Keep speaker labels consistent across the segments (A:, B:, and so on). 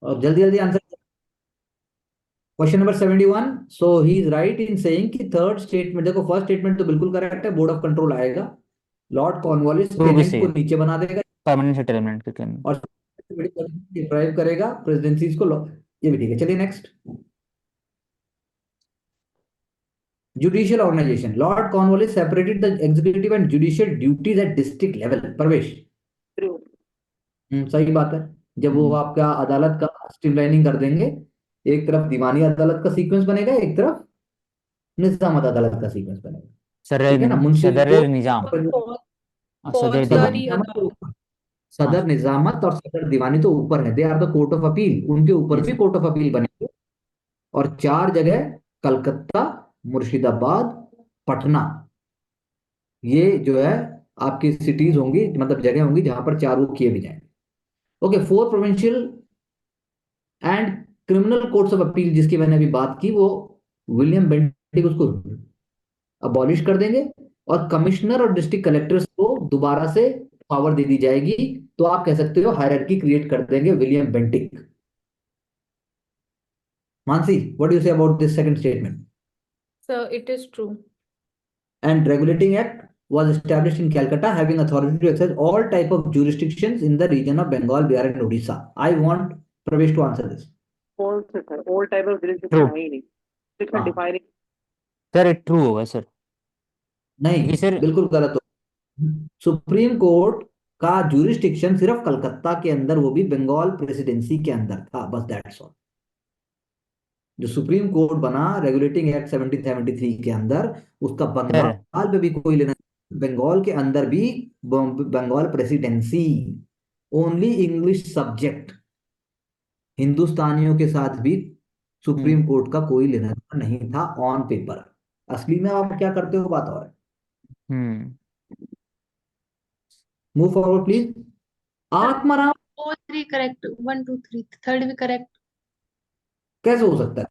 A: और जल्दी जल्दी answer. Question number 71। So he is right in saying कि थर्ड स्टेटमेंट, देखो फर्स्ट स्टेटमेंट तो बिल्कुल करेक्ट है, बोर्ड ऑफ कंट्रोल आएगा, लॉर्ड कॉर्नवालिस
B: टू भी
A: पेनेंट
B: सही
A: को
B: है,
A: नीचे बना देगा
B: परमानेंट सेटलमेंट के केन।
A: और ड्राइव करेगा प्रेसिडेंसीज को ये भी ठीक है। चलिए next. Judicial organisation, Lord Cornwallis separated the executive and judicial duties at district level. Pravesh. सही बात है। जब वो
B: हम्म।
A: आपका अदालत का स्ट्रीमलाइनिंग कर देंगे, एक तरफ दीवानी अदालत का सीक्वेंस बनेगा, एक तरफ निजामत अदालत का सीक्वेंस बनेगा।
B: सदर
A: ठीक है ना, मुंशी
B: सदर
A: को
B: निजाम और सदर
A: सदर
B: दीवानी।
C: फौजदारी
A: निजामत तो
C: अदालत।
A: ऊपर,
B: हाँ।
A: सदर निजामत और सदर दीवानी तो ऊपर है, they are the court of appeal, उनके ऊपर भी
B: यस।
A: कोर्ट ऑफ अपील बनेंगे। और चार जगह, कलकत्ता, मुर्शिदाबाद, पटना, ये जो है आपकी सिटीज होंगी, मतलब जगह होंगी जहां पर चारों किए भी जाएंगे। Okay, four provincial and criminal courts of appeal जिसकी मैंने अभी बात की, वो विलियम बेंटिक उसको अबॉलिश कर देंगे और कमिश्नर और डिस्ट्रिक्ट कलेक्टर्स को दोबारा से पावर दे दी जाएगी। तो आप कह सकते हो हायरार्की क्रिएट कर देंगे William Bentinck. Mansi, what do you say about this second statement?
C: So it is true.
A: And regulating act was established in Calcutta, having authority to exercise all type of jurisdictions in the region of Bengal, Bihar, and Odisha. I want Pravesh to answer this.
D: कौन से sir, all type of
B: true.
D: Jurisdiction है ही नहीं, इसमें
A: हाँ,
D: defining.
B: Sir true होगा sir,
A: नहीं,
B: क्योंकि sir.
A: बिल्कुल गलत हो। सुप्रीम कोर्ट का जुरिस्डिक्शन सिर्फ कलकत्ता के अंदर, वो भी बंगाल प्रेसिडेंसी के अंदर था, बस दैट्स ऑल। जो सुप्रीम कोर्ट बना रेगुलेटिंग एक्ट 1773 के अंदर, उसका
B: सर
A: बंगाल पे भी कोई लेना, बंगाल के अंदर भी Bengal presidency, only English subject, हिंदुस्तानियों के साथ भी
B: हम्म।
A: सुप्रीम कोर्ट का कोई लेना देना नहीं था ऑन पेपर। असली में आप क्या करते हो बात और है।
B: Hmm.
A: Move forward please. Atmaram.
C: All three correct. One, two, three. Third भी correct.
A: कैसे हो सकता है?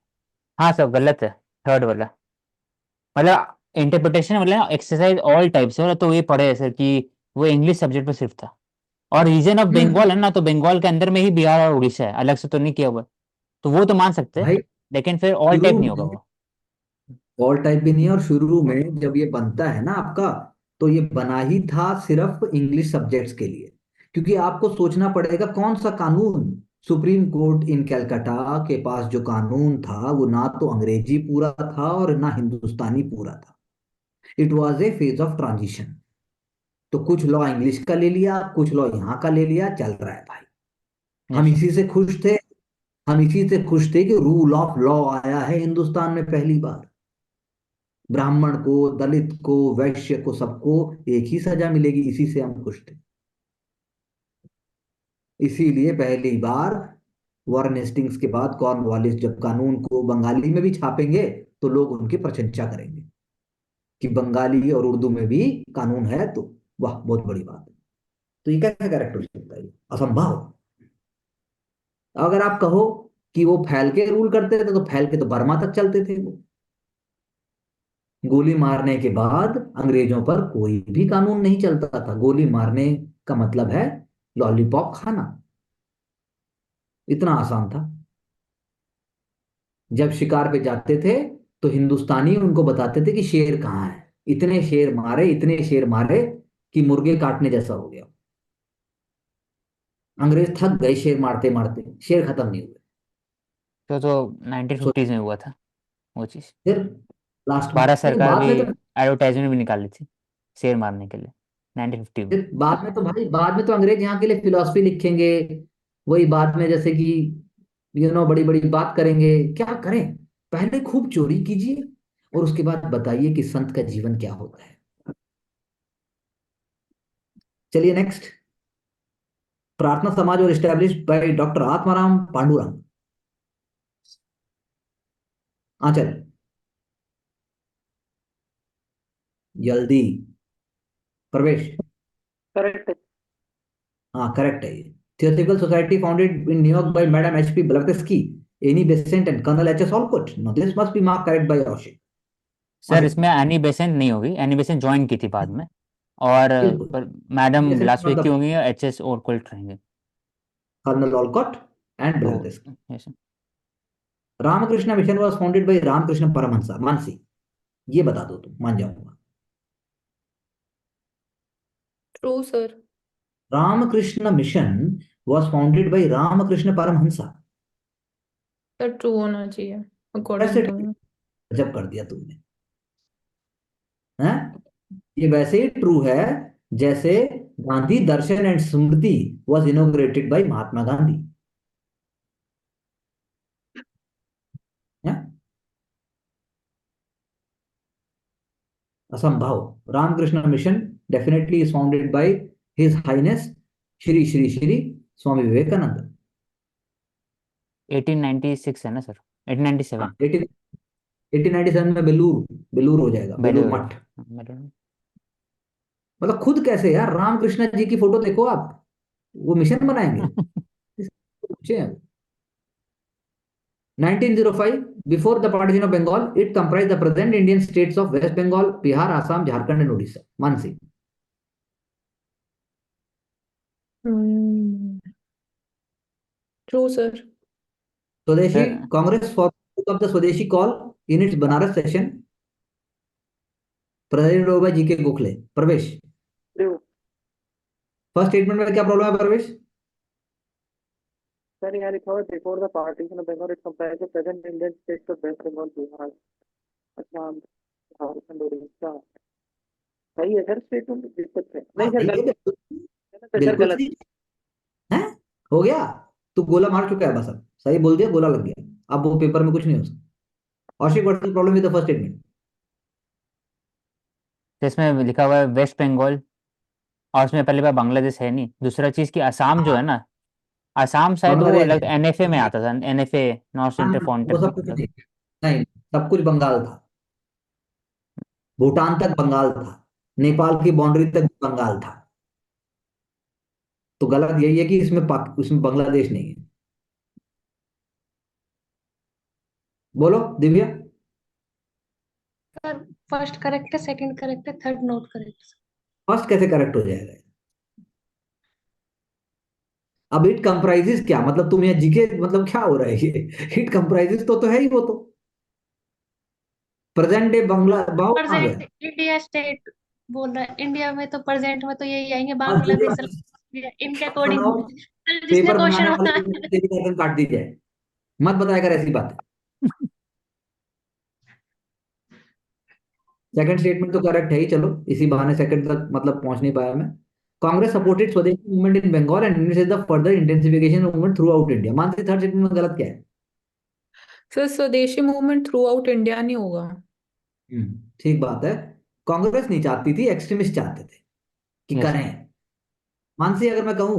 B: हाँ सर गलत है, थर्ड वाला। मतलब इंटरप्रिटेशन मतलब एक्सरसाइज ऑल टाइप्स है, तो ये पढ़े है सर कि वो इंग्लिश सब्जेक्ट पे सिर्फ था। और रीजन ऑफ
A: हम्म।
B: बंगाल है ना, तो बंगाल के अंदर में ही बिहार और उड़ीसा है, अलग से तो नहीं किया हुआ। तो वो तो मान सकते हैं,
A: भाई
B: लेकिन फिर ऑल टाइप
A: शुरू
B: नहीं होगा
A: में
B: वो।
A: ऑल टाइप भी नहीं है, और शुरू में जब ये बनता है ना आपका, तो ये बना ही था सिर्फ इंग्लिश सब्जेक्ट्स के लिए। क्योंकि आपको सोचना पड़ेगा कौन सा कानून, सुप्रीम कोर्ट इन कलकत्ता के पास जो कानून था वो ना तो अंग्रेजी पूरा था और ना हिंदुस्तानी पूरा था। It was A phase of transition. तो कुछ लॉ इंग्लिश का ले लिया, कुछ लॉ यहाँ का ले लिया, चल रहा है भाई। हम
B: यस।
A: इसी से खुश थे, हम इसी से खुश थे कि रूल ऑफ लॉ आया है हिंदुस्तान में पहली बार। ब्राह्मण को, दलित को, वैश्य को, सबको एक ही सजा मिलेगी, इसी से हम खुश थे। इसीलिए पहली बार वॉरेन हेस्टिंग्स के बाद कॉर्नवालिस जब कानून को बंगाली में भी छापेंगे, तो लोग उनकी प्रशंसा करेंगे कि बंगाली और उर्दू में भी कानून है, तो वाह बहुत बड़ी बात है। तो ये कैसा कैरेक्टर हो सकता है? ये असंभव। अगर आप कहो कि वो फैल के रूल करते थे, तो फैल के तो बर्मा तक चलते थे वो। गोली मारने के बाद अंग्रेजों पर कोई भी कानून नहीं चलता था। गोली मारने का मतलब है लॉलीपॉप खाना, इतना आसान था। जब शिकार पे जाते थे, तो हिंदुस्तानी उनको बताते थे कि शेर कहाँ है। इतने शेर मारे, इतने शेर मारे कि मुर्गे काटने जैसा हो गया। अंग्रेज थक गए शेर मारते मारते, शेर खत्म नहीं हुए।
B: तो 1950s में हुआ था वो चीज़।
A: फिर लास्ट में,
B: भारत
A: नहीं
B: सरकार
A: बाद
B: भी
A: में तो,
B: एडवर्टाइजमेंट भी निकाली थी शेर मारने के लिए 1950 में।
A: फिर बाद में तो भाई, बाद में तो अंग्रेज यहाँ के लिए फिलॉसफी लिखेंगे। वही बाद में जैसे कि बड़ी बड़ी बात करेंगे। क्या करें? पहले खूब चोरी कीजिए और उसके बाद बताइए कि संत का जीवन क्या होता है। चलिए नेक्स्ट। प्रार्थना समाज और established by doctor Atmaram Pandurang. Aanchal, जल्दी। प्रवेश।
D: करेक्ट है।
A: हाँ करेक्ट है ये। Theosophical society founded in New York by madam H P Blavatsky, Annie Besant and colonel H S Olcott. No this must be mark correct by Aushik.
B: Sir
A: Aanchal.
B: इसमें Annie Besant नहीं होगी, Annie Besant join की थी बाद में। और
A: बिल्कुल।
B: पर मैडम
A: बेसेंट
B: ब्लासवी की
A: मतलब
B: होंगी और एच एस और कुल रहेंगे।
A: Colonel Olcott. And
B: True.
A: Blacklist.
B: Yes, sir.
A: Ramakrishna Mission was founded by Ramakrishna Paramahamsa, Mansi, ये बता दो तुम, मान जाऊंगा।
C: True, sir.
A: Ramakrishna Mission was founded by Ramakrishna Paramahamsa.
C: Sir, true होना चाहिए
A: कैसे?
C: according to me.
A: जब कर दिया तुमने, हैं? ये वैसे ही ट्रू है जैसे Gandhi Darshan and Smriti was inaugurated by Mahatma Gandhi. हैं? असंभव। Ramakrishna mission definitely is founded by his highness Shri Shri Shri Swami Vivekananda.
B: 1896 है ना सर? 1897।
A: हाँ, 1897 में बेलूर हो जाएगा, बेलूर
B: बेलूर।
A: मठ।
B: बेलूर।
A: मतलब खुद कैसे यार, रामकृष्ण जी की फोटो देखो आप, वो मिशन बनाएंगे? पूछे हैं। 1905, before the partition of Bengal, it comprised the present Indian states of West Bengal, Bihar, Assam, Jharkhand, and Odisha. Mansi.
C: Hmm. True, sir.
A: Swadeshi
B: sir
A: Congress for of the Swadeshi call in its Banaras session, presided over by G.K. Gokhale. प्रवेश,
D: True.
A: First statement में क्या problem है प्रवेश?
D: Sir, यहाँ लिखा हुआ है before the partition of Bengal, it comprised the present Indian states of West Bengal, Bihar, Assam, Jharkhand, Odisha. सही है सर, स्टेटमेंट दिक्कत है नहीं
A: हाँ,
D: सर,
A: ये
D: गलत है सर,
A: बिल्कुल
D: गलत।
A: सही है। हो गया, तू गोला मार चुका है, बस अब सही बोल दिया, गोला लग गया, अब वो पेपर में कुछ नहीं हो सकता। Aushik, what is problem with the first statement?
B: इसमें लिखा हुआ है वेस्ट बंगाल, और उसमें पहली बार बांग्लादेश है नहीं। दूसरा चीज कि असम जो है
A: हाँ,
B: ना, असम शायद वो
A: बांग्लादेश
B: अलग
A: है।
B: एनएफए में आता था, एनएफए नॉर्थ
A: हाँ,
B: सेंट्रल
A: वो
B: फ्रंटियर
A: सब कुछ
B: मतलब।
A: नहीं, नहीं, सब कुछ बंगाल था, भूटान तक बंगाल था, नेपाल की बाउंड्री तक बंगाल था। तो गलत यही है कि इसमें बांग्लादेश नहीं है। बोलो दिव्या।
C: Sir, first correct है, second correct है, third not correct.
A: फर्स्ट कैसे करेक्ट हो जाएगा? अब इट कंप्राइजेस क्या मतलब, तुम यहाँ जीके मतलब क्या हो रहा है ये? इट कंप्राइजेस तो है ही वो तो। प्रेजेंट डे बांग्ला बाव कहाँ
C: प्रेजेंट
A: गया?
C: इंडिया स्टेट बोल रहा है, इंडिया में तो प्रेजेंट में तो यही आएंगे,
A: और जो जो
C: बांग्लादेश इनके अकॉर्डिंग।
A: बनाओ,
C: जिसने
A: पेपर
C: क्वेश्चन
A: बनाने वाले
C: बनाया।
A: को तेरी गर्दन काट दी जाए, मत बताया कर ऐसी बात। सेकंड स्टेटमेंट तो करेक्ट है ही, चलो इसी बहाने सेकंड तक मतलब पहुंच नहीं पाया मैं। Congress supported swadeshi movement in Bengal and initiated the further intensification movement throughout India. मानते थर्ड स्टेटमेंट में गलत क्या है?
C: सर, स्वदेशी मूवमेंट थ्रू आउट इंडिया नहीं होगा।
A: ठीक बात है, कांग्रेस नहीं चाहती थी, एक्सट्रीमिस्ट चाहते थे कि
B: यस।
A: करें। मानसी, अगर मैं कहूं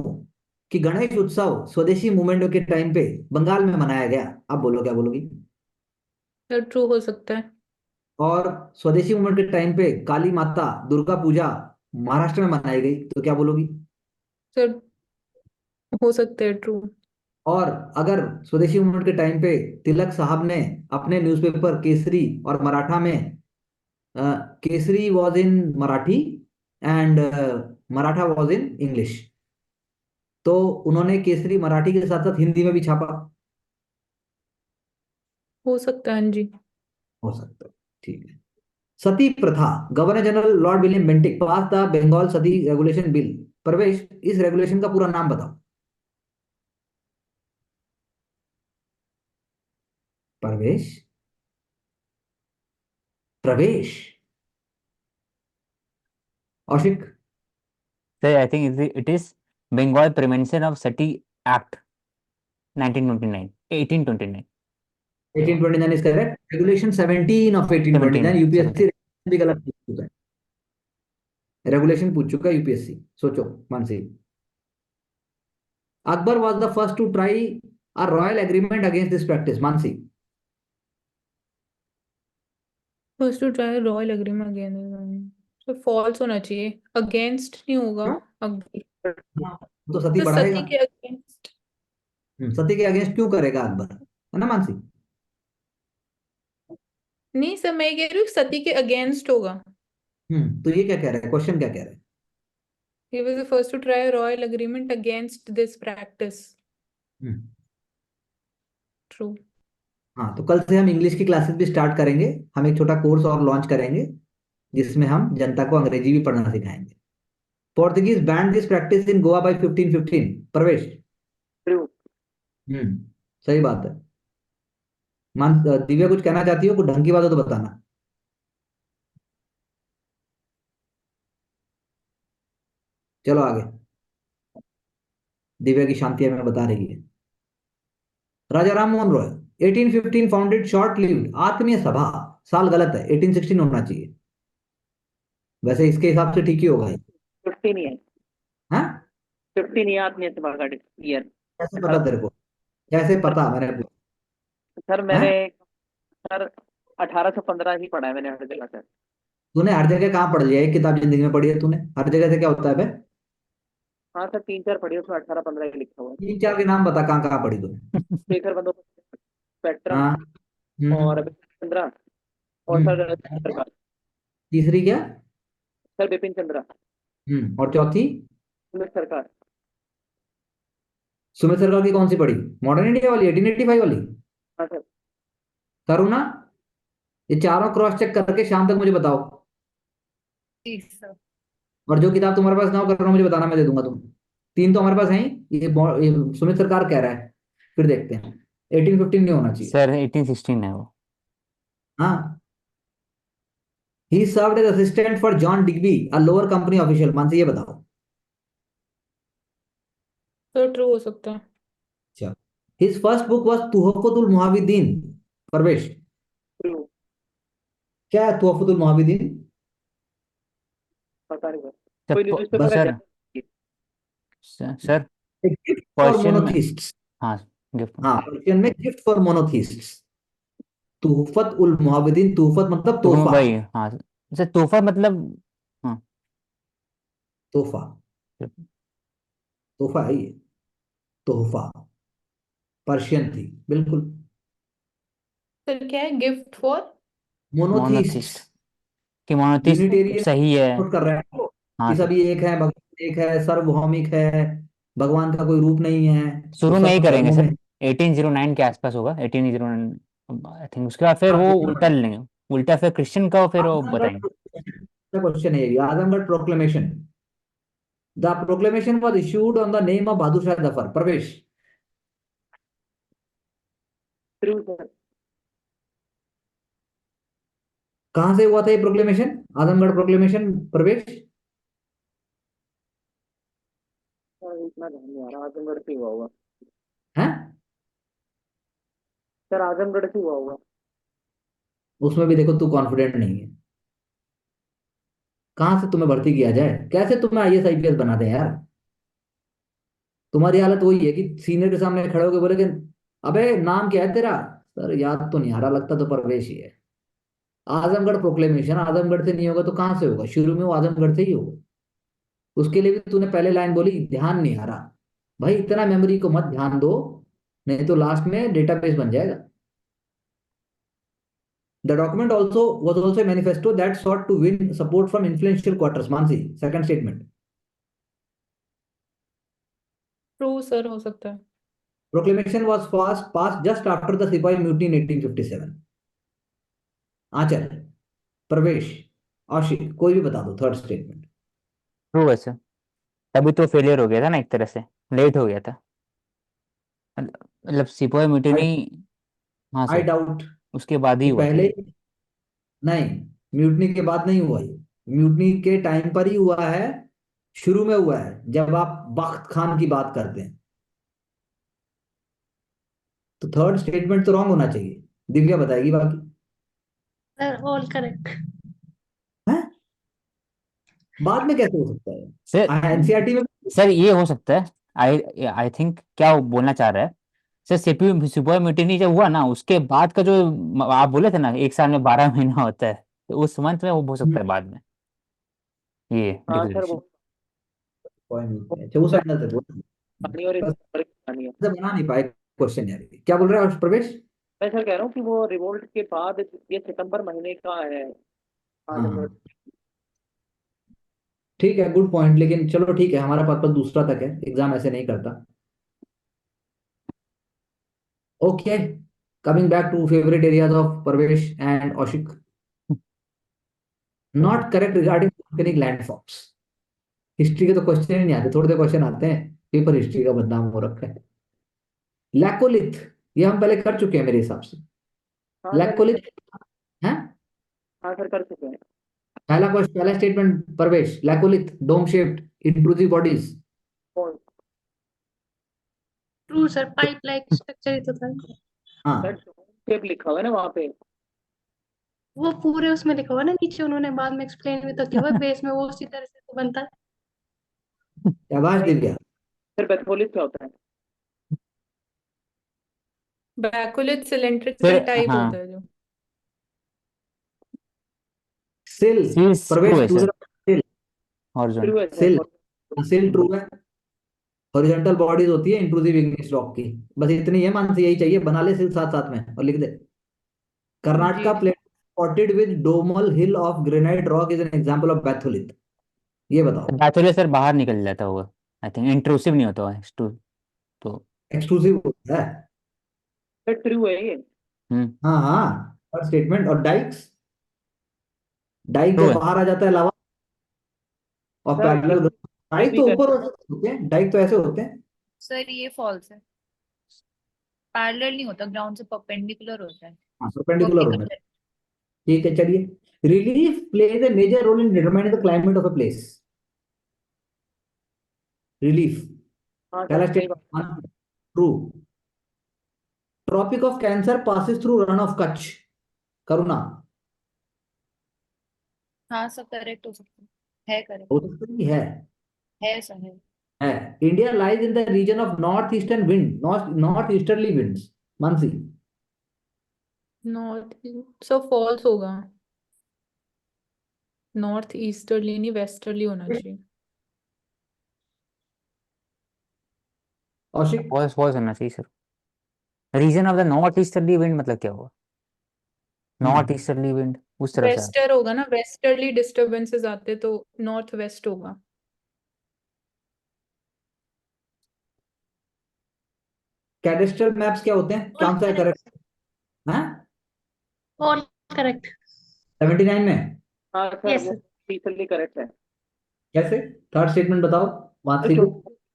A: कि गणेश उत्सव स्वदेशी मूवमेंट के टाइम पे बंगाल में मनाया गया, आप बोलो क्या बोलोगी?
C: सर, ट्रू हो सकता है।
A: और स्वदेशी मूवमेंट के टाइम पे काली माता दुर्गा पूजा महाराष्ट्र में मनाई गई, तो क्या बोलोगी?
C: सर, हो सकता है ट्रू।
A: और अगर स्वदेशी मूवमेंट के टाइम पे तिलक साहब ने अपने न्यूज़पेपर केसरी और मराठा में, Kesari was in Marathi and Maratha was in English, तो उन्होंने केसरी मराठी के साथ साथ हिंदी में भी छापा।
C: हो सकता है, हाँ जी।
A: हो सकता है, ठीक है। सती प्रथा, governor general lord William Bentinck pass the Bengal Sati regulation bill. Pravesh, इस रेगुलेशन का पूरा नाम बताओ। Pravesh, Pravesh, Aushik.
B: Sir I think it is Bengal prevention of Sati act 1929, 1829।
A: 1829 is correct. Regulation 17 of
B: 17
A: 1829,
B: है, 17।
A: यूपीएससी भी गलत पूछ चुका है, रेगुलेशन पूछ चुका है यूपीएससी। सोचो Mansi. Akbar was the first to try a royal agreement against this practice. Mansi.
C: First to try royal agreement again, तो फॉल्स होना चाहिए, अगेंस्ट नहीं होगा।
A: क्यों?
C: अग-
A: हाँ, तो सती
C: तो
A: बढ़ाएगा।
C: सती के अगेंस्ट।
A: सती के अगेंस्ट क्यों करेगा अकबर, है ना मानसी?
C: नहीं सर, मैं ये कह रही हूँ सती के अगेंस्ट होगा।
A: तो ये क्या कह रहा है, क्वेश्चन क्या कह रहा है?
C: He was the first to try a royal agreement against this practice.
A: Hmm,
C: true.
A: हाँ, तो कल से हम इंग्लिश की क्लासेस भी स्टार्ट करेंगे। हम एक छोटा कोर्स और लॉन्च करेंगे जिसमें हम जनता को अंग्रेजी भी पढ़ना सिखाएंगे। Portuguese banned this practice in Goa by 1515। Pravesh.
D: True.
A: हम्म, सही बात है। दिव्या कुछ कहना चाहती हो? कुछ ढंग की बात हो तो बताना। चलो आगे। दिव्या की शांति हमें बता रही है। Raja Ram Mohan Roy 1815 founded short lived Atmiya Sabha. साल गलत है, 1816 होना चाहिए। वैसे इसके हिसाब से ठीक ही होगा ये।
D: 15 ही है।
A: हाँ,
D: 15 याद नहीं है सभा का ईयर।
A: कैसे पता तेरे को? कैसे पता? मैंने पूछा।
D: सर मैंने
A: हाँ,
D: सर 1815 ही पढ़ा है मैंने हर जगह से।
A: तूने हर जगह कहाँ पढ़ लिया? एक किताब जिंदगी में पढ़ी है तूने? हर जगह से क्या होता है बे?
D: हाँ सर 3-4 पढ़ी है, उसमें 18-15 ही लिखा हुआ है।
A: तीन चार के नाम बता, कहाँ कहाँ पढ़ी तूने?
D: शेखर बंदोपाध्याय, स्पेक्ट्रम,
A: हाँ।
D: और
A: हम्म।
D: बिपिन चंद्रा, और सर
A: हम्म।
D: सरकार।
A: तीसरी क्या?
D: सर बिपिन चंद्रा,
A: और चौथी?
D: सुमित सरकार।
A: सुमित सरकार की कौन सी पढ़ी? मॉडर्न इंडिया वाली, 1885 वाली?
D: हाँ सर।
A: करुणा? ये चारों क्रॉस चेक करके शाम तक मुझे बताओ।
C: जी सर।
A: और जो किताब तुम्हारे पास ना हो करुणा मुझे बताना, मैं दे दूंगा तुम। तीन तो हमारे पास हैं ही। ये सुमित सरकार कह रहा है, फिर देखते हैं। 1815 नहीं होना चाहिए।
B: सर 1816 है वो।
A: हाँ। He served as assistant for John Digby a lower company official. मान से ये बताओ।
C: तो ट्रू हो सकता है।
A: अच्छा। His first book was Tuhfatul Muwahhidin. Parvesh.
D: True.
A: क्या है तुहफतुल मुहाविदीन?
D: पता नहीं सर,
B: सर
D: कोई
B: बस
D: न्यूज़पेपर का
B: sir,
D: journal.
B: Sir
A: gift for
B: question में।
A: मोनोथिस्ट्स।
B: हाँ, गिफ्ट।
A: हाँ, क्वेश्चन में गिफ्ट फॉर मोनोथिस्ट्स। तुहफत उल मुहाविदीन, तुहफत मतलब
B: तो
A: तोहफा।
B: भाई हाँ सर, तोहफा मतलब। हाँ।
A: तोहफा। तोहफा है ये। तोहफा। पर्शियन थी बिल्कुल।
C: सर क्या है गिफ्ट फॉर?
A: मोनोथिस्ट्स।
B: मोनोथिस्ट, कि मोनोथिस्ट
A: यूनिटेरियन
B: सही है।
A: कर रहे हैं वो,
B: हाँ
A: कि
B: सर,
A: सभी एक है, भगवान एक है, सर्वभौमिक है, भगवान का कोई रूप नहीं है, वो
B: शुरू में ही
A: सब
B: करेंगे
A: धर्मों में
B: सर।
A: है।
B: 1809 के आसपास होगा, 1809 आई थिंक। उसके बाद फिर
A: हाँ,
B: वो
A: लेकिन
B: उल्टा ले लेंगे। उल्टा फिर क्रिश्चियन का फिर वो
A: आजमगढ़
B: बताएंगे।
A: क्वेश्चन है ये भी। Azamgarh proclamation. The proclamation was issued on the name of Bahadur Shah Zafar. Pravesh.
D: True sir.
A: कहां से हुआ था ये proclamation? Azamgarh proclamation. Pravesh.
D: Sir इतना ध्यान नहीं आ रहा, आजमगढ़ से हुआ होगा।
A: है?
D: सर आजमगढ़ से हुआ होगा।
A: उसमें भी देखो तू कॉन्फिडेंट नहीं है। कहां से तुम्हें भर्ती किया जाए? कैसे तुम्हें आईएएस आईपीएस बना दें यार? तुम्हारी हालत वही है कि सीनियर के सामने खड़े होकर बोले कि अबे नाम क्या है तेरा? सर याद तो नहीं आ रहा, लगता तो परवेश ही है। आजमगढ़ प्रोक्लेमेशन आजमगढ़ से नहीं होगा तो कहां से होगा? शुरू में वो आजमगढ़ से ही होगा। उसके लिए भी तूने पहले लाइन बोली ध्यान नहीं आ रहा। भाई इतना मेमोरी को मत ध्यान दो, नहीं तो लास्ट में डेटाबेस बन जाएगा। The document also was also a manifesto that sought to win support from influential quarters. Mansi, second statement.
C: True sir हो सकता है।
A: Proclamation was passed just after the Sipahi Mutiny in 1857. आचल, प्रवेश, आशिक, कोई भी बता दो थर्ड स्टेटमेंट।
B: ट्रू है sir. तभी तो फेलियर हो गया था ना, एक तरह से लेट हो गया था। मतलब सिपोही
A: आई
B: म्यूटिनी। हाँ
A: आई
B: सर,
A: डाउट
B: उसके बाद ही
A: कि
B: हुआ था
A: पहले।
B: ये।
A: नहीं, म्यूटनी के बाद नहीं हुआ ये। म्यूटनी के टाइम पर ही हुआ है। शुरू में हुआ है जब आप बख्त खान की बात करते हैं। तो थर्ड स्टेटमेंट तो रॉन्ग होना चाहिए। दिव्या बताएगी बाकी।
C: Sir all correct.
A: है? बाद में कैसे हो सकता
B: सर,
A: है? एनसीईआरटी में।
B: सर ये हो सकता है। आई आई थिंक क्या वो बोलना चाह रहा है। सर सीपीयू सुपर म्यूटिनी जब हुआ ना, उसके बाद का जो आप बोले थे ना, एक साल में 12 महीना होता है, तो उस मंथ में वो हो सकता है बाद में ये
D: हाँ सर वो
B: डिक्लेरेशन।
A: कोई नहीं, अच्छा उस एंगल से बोल।
D: कहानी और इस
A: बस
D: पर कहानी है।
A: ऐसे बना नहीं पाए क्वेश्चन यार। ये क्या बोल रहे हो प्रवेश?
D: मैं सर कह रहा हूँ कि वो रिवोल्ट के बाद ये सितंबर महीने का है
A: हाँ
D: आजमगढ़।
A: हाँ, ठीक है, गुड पॉइंट। लेकिन चलो ठीक है, हमारा पर्पज दूसरा तक है, एग्जाम ऐसे नहीं करता। Okay. Coming back to favorite areas of Parvesh and Ashik. Not correct regarding volcanic landforms. History के तो क्वेश्चन ही नहीं आते, थोड़े से क्वेश्चन आते हैं, पेपर हिस्ट्री का बदनाम हो रखा है। लैकोलिथ, ये हम पहले कर चुके हैं मेरे हिसाब से।
D: हाँ सर,
A: लैकोलिथ है
D: हाँ सर कर चुके हैं।
A: पहला क्वेश्चन, पहला statement Parvesh, laccolith dome shaped intrusive bodies.
D: कौन
E: true sir, pipe like structure ही तो था।
A: हाँ
D: सर, शेप लिखा हुआ है ना वहाँ पे।
E: वो पूरे उसमें लिखा हुआ है ना नीचे, उन्होंने बाद में एक्सप्लेन भी तो किया हुआ है, बेस में वो उसी तरह से तो बनता है।
A: शाबाश दिव्या।
D: सर बैथोलिथ क्या होता है?
C: बैकुलिथ सिलेंड्रिकल
B: फिर
C: टाइप
B: हाँ,
C: होता है जो।
A: सिल,
B: सील्स ट्रू
A: प्रवेश
B: है सर,
A: दूसरा सिल,
B: हॉरिजॉन्टल।
D: ट्रू है सर।
A: सिल, सिल ट्रू है। हॉरिजॉन्टल बॉडीज होती है इंट्रूसिव इग्निस रॉक की। बस इतनी है मानसी, यही चाहिए, बना ले सिल साथ साथ में और लिख दे। कर्नाटका
C: जी
A: plate spotted with domal hill of granite rock is an example of batholith। ये बताओ।
B: बैथोले सर बाहर निकल जाता होगा, आई थिंक इंट्रूसिव नहीं होता है तो।
A: एक्सक्लूसिव होता है।
D: सर ट्रू है ये।
B: हम्म,
A: हाँ हाँ, फर्स्ट स्टेटमेंट। और डाइक्स, डाइक
B: ट्रू
A: जब
B: है।
A: बाहर आ जाता है लावा और
D: सर
A: पैरेलल, डाइक
D: भी
A: तो
D: कर
A: ऊपर होते हैं, डाइक तो ऐसे होते हैं।
F: सर ये फॉल्स है, पैरेलल नहीं होता, ग्राउंड से परपेंडिकुलर होता है,
A: हाँ, परपेंडिकुलर होना।
F: वर्टिकल।
A: ठीक है, चलिए। Relief plays a major role in determining the climate of a place. Relief,
D: हाँ
A: पहला
D: सर सही बात।
A: Statement true. Tropic of cancer passes through Rann of Kutch. Karuna,
F: हाँ सर करेक्ट हो सकता है करेक्ट
A: हो सकता नहीं
F: है सर है।
A: है। India lies in the region of north eastern wind, north easterly winds. Mansi,
C: north, so false होगा। नॉर्थ ईस्टर्ली नहीं, वेस्टर्ली होना चाहिए।
A: कौशिक,
B: फॉल्स फॉल्स होना चाहिए sir. Region of the north easterly wind मतलब क्या हुआ? नॉर्थ ईस्टर्ली विंड उस तरफ से आता
C: वेस्टर होगा ना, वेस्टर्ली डिस्टरबेंसेस आते तो नॉर्थ वेस्ट होगा।
A: कैडेस्ट्रल मैप्स क्या होते हैं? कौन सा है करेक्ट? हाँ,
E: ऑल करेक्ट।
A: 79 में
D: हाँ सर
E: यस
D: वो
E: सर।
D: टीचरली करेक्ट है।
A: कैसे? थर्ड स्टेटमेंट बताओो मानसी को।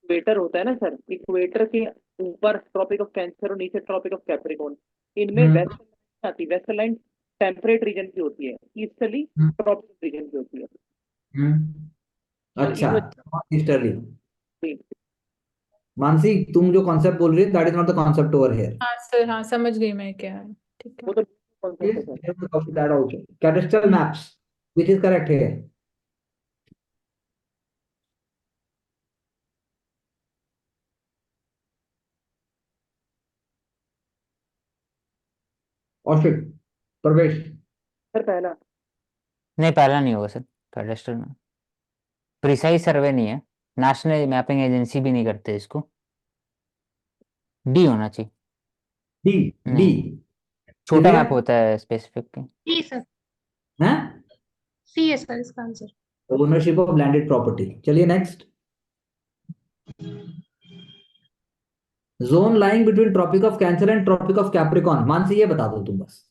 D: इक्वेटर होता है ना सर, इक्वेटर के ऊपर ट्रॉपिक ऑफ कैंसर और नीचे ट्रॉपिक ऑफ कैप्रिकॉर्न, इनमें
A: हम्म,
D: वेस्टर्न लाइन आती है। वेस्टर्न लाइन टेम्परेट रीजन की होती है, ईस्टर्ली
A: हम्म,
D: ट्रॉपिक रीजन की होती है। तो
A: अच्छा,
D: इस वजह
A: नॉर्थ ईस्टर्ली।
D: से
A: मानसी, तुम जो कॉन्सेप्ट बोल रही है, that is not the concept over here.
C: हाँ सर, हाँ समझ गई मैं क्या है। ठीक है।
D: वो तो कॉन्सेप्ट है sir.
A: That also cadastral maps, which is correct here. Aushik, Pravesh.
D: Sir पहला।
B: नहीं, पहला नहीं होगा सर। कैडेस्ट्रल में प्रिसाइज सर्वे नहीं है, नेशनल मैपिंग एजेंसी भी नहीं करते इसको। डी होना चाहिए।
A: D, D.
B: नहीं, छोटा
A: दिव्या
B: मैप होता है स्पेसिफिक।
E: सी सर,
A: है,
E: सी है सर इसका answer.
A: Ownership of landed property. चलिए next. Zone lying between tropic of cancer and tropic of capricorn. Mansi, ये बता दो तुम बस।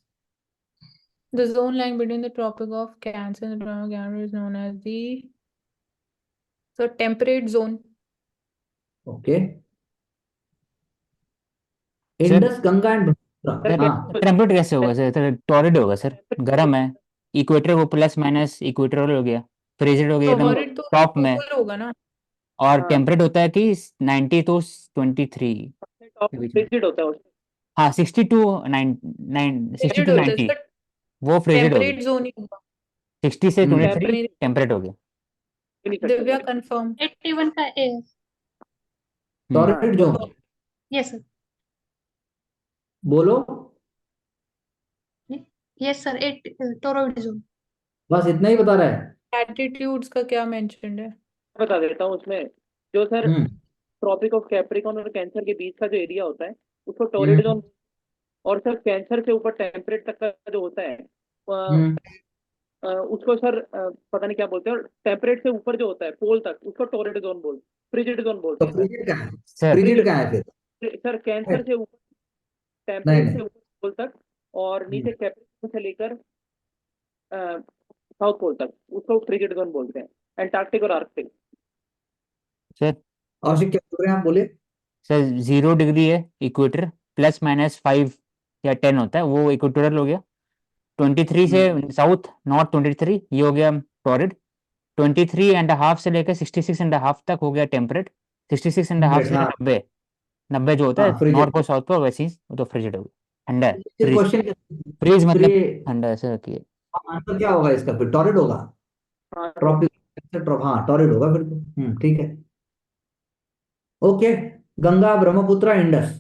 C: The zone lying between the Tropic of Cancer and the Tropic of Cancer is known as the temperate zone.
A: Okay.
B: Sir
A: Indus, Ganga and
D: sir
A: हाँ।
B: Temperate कैसे होगा sir? Torrid होगा sir, गर्म है। इक्वेटर को प्लस माइनस इक्वेटोरियल हो गया, फ्रीजेड हो गया एकदम
C: टॉरिड तो
B: टॉप में।
C: पोल होगा ना।
B: और
D: हाँ
B: टेम्परेट होता है कि 90 तो 23
D: टॉप
B: के बीच में।
D: फ्रिजिड होता है उसमें।
B: हाँ, 60 टू 60
C: फ्रिजिड
B: टू
C: होता है
B: 90
C: इसका,
B: वो फ्रीजेड होगी।
C: टेम्परेट जोन ही होगा।
B: 60 से 23
C: टेम्परेट।
B: टेम्परेट हो गया।
D: नहीं सकता
C: दिव्या
D: सर।
C: कंफर्म।
E: 81 का ए।
B: हम्म,
A: टॉरिड
D: वो
A: जोन,
D: तो
E: यस सर।
A: बोलो।
E: Yes sir, 8 toroid zone.
A: बस इतना ही बता रहा है।
C: एटीट्यूड्स का क्या मेंशन्ड है?
D: बता देता हूँ उसमें। जो सर
A: हम्म,
D: ट्रॉपिक ऑफ कैप्रिकॉर्न और कैंसर के बीच का जो एरिया होता है उसको टोरिड
A: हम्म,
D: जोन। और सर कैंसर से ऊपर टेम्परेट तक का जो होता है
A: हम्म।
D: उसको सर पता नहीं क्या बोलते हैं। और टेम्परेट से ऊपर जो होता है पोल तक उसको टोरिड जोन फ्रिजिड जोन बोलते
A: तो
D: हैं सर।
A: फ्रिजिड का है?
B: सर
A: फ्रिजिड
D: फ्रिजिड
A: का है फिर?
D: सर कैंसर से ऊपर
A: नहीं
D: टेम्परेट
A: नहीं,
D: से ऊपर पोल तक, और
A: हम्म,
D: नीचे कैप्रिकॉर्न से लेकर साउथ पोल तक, उसको फ्रिगिड जोन बोलते हैं। एंटार्क्टिक और आर्कटिक।
B: सर
A: आशिक क्या बोल रहे हैं आप, बोले।
B: सर 0 डिग्री है इक्वेटर, +-5 या 10 होता है, वो इक्वेटोरियल हो गया। 23 से
A: हम्म,
B: साउथ नॉर्थ 23 ये हो गया टॉरिड। 23.5 से लेकर 66.5 तक हो गया टेम्परेट। 66.5
A: टेम्परेट,
B: से
A: हाँ।
B: लेकर 90, 90 जो होता है
A: हाँ,
B: नॉर्थ
A: फ्रिजिड।
B: को साउथ को, वैसे ही वो तो फ्रिजिड हो गया, ठंडा है।
A: फिर
B: फ्रीज,
A: क्वेश्चन,
B: फ्रीज
A: फिर
B: मतलब
A: ये
B: ठंडा, ऐसे रखिए।
A: आंसर क्या होगा इसका, फिर टॉरिड होगा।
D: हाँ
A: ट्रॉपिक, हाँ टॉरिड होगा फिर तो। ठीक है। Okay. Ganga, Brahmaputra, Indus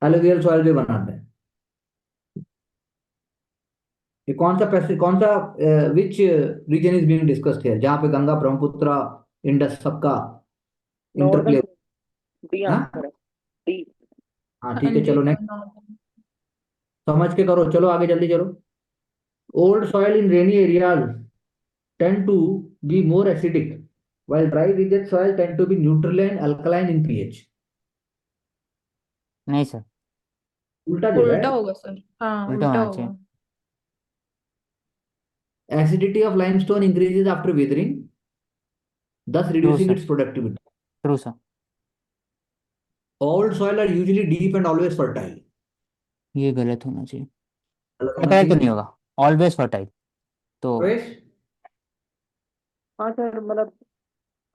A: alluvial soil जो बनाते हैं, ये कौन सा पैसे, कौन सा, which region is being discussed है जहाँ पे गंगा, ब्रह्मपुत्र, इंडस सबका
D: नॉर्दर्न।
A: इंटरप्ले।
D: डी
A: हाँ।
D: आंसर है, डी।
A: हाँ
C: हाँ
A: ठीक है,
C: जी,
A: चलो नेक्स्ट। समझ के करो, चलो आगे जल्दी चलो। Old soil in rainy areas tend to be more acidic, while dry ridge soil tend to be neutral and alkaline in pH.
B: नहीं सर,
A: उल्टा दे रहा
C: उल्टा
A: है।
C: होगा सर, हाँ
B: उल्टा
C: उल्टा
B: होना चाहिए।
C: होगा।
A: Acidity of limestone increases after weathering, thus
B: true
A: reducing
B: sir,
A: its productivity.
B: True sir.
A: Old soil are usually deep and always fertile.
B: ये गलत होना चाहिए,
A: गलत होना
B: फर्टाइल तो नहीं
A: चाहिए।
B: होगा, ऑलवेज फर्टाइल तो।
A: प्रवेश।
D: हाँ सर, मतलब